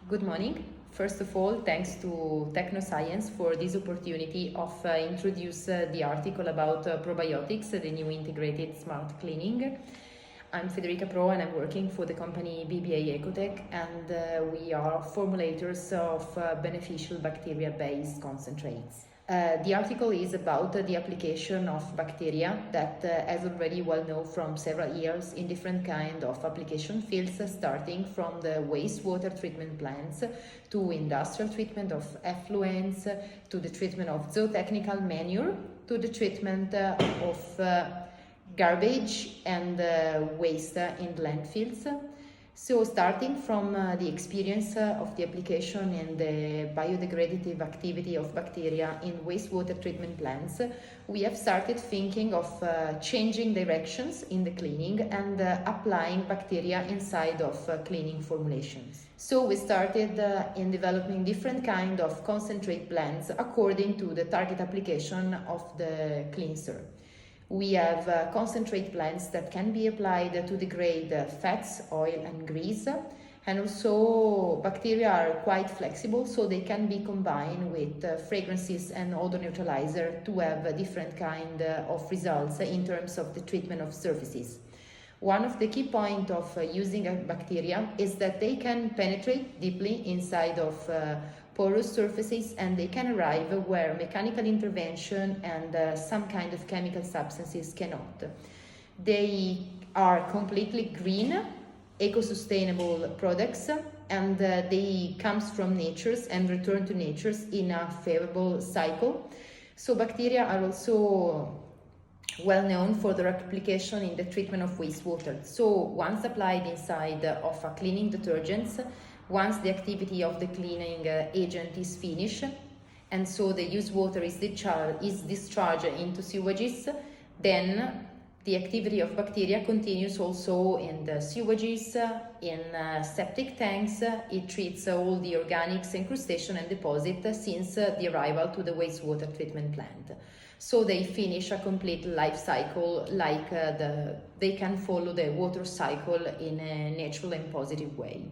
Good morning. First of all, thanks to Teknoscienze for this opportunity of introduce the article about probiotics, the new integrated smart cleaning. I'm Federica Pro and I'm working for the company BBA Ecotech, and we are formulators of beneficial bacteria-based concentrates. The article is about the application of bacteria that as already well known from several years in different kind of application fields, starting from the wastewater treatment plants to industrial treatment of effluents, to the treatment of zootechnical manure, to the treatment of garbage and waste in landfills. So starting from the experience of the application and the biodegradative activity of bacteria in wastewater treatment plants, we have started thinking of changing directions in the cleaning and applying bacteria inside of cleaning formulations. So we started in developing different kind of concentrate blends according to the target application of the cleanser. We have concentrate blends that can be applied to degrade fats, oil and grease, and also bacteria are quite flexible, so they can be combined with fragrances and odor neutralizer to have a different kind of results in terms of the treatment of surfaces. One of the key points of using a bacteria is that they can penetrate deeply inside of porous surfaces, and they can arrive where mechanical intervention and some kind of chemical substances cannot. They are completely green, eco-sustainable products, and they comes from natures and return to natures in a favorable cycle. So bacteria are also well known for their application in the treatment of wastewater. So once applied inside of a cleaning detergents, once the activity of the cleaning agent is finished, and so the used water is discharged into sewages, then the activity of bacteria continues also in the sewages, in septic tanks. It treats all the organics, incrustation and deposit since the arrival to the wastewater treatment plant. So they finish a complete life cycle, like they can follow the water cycle in a natural and positive way.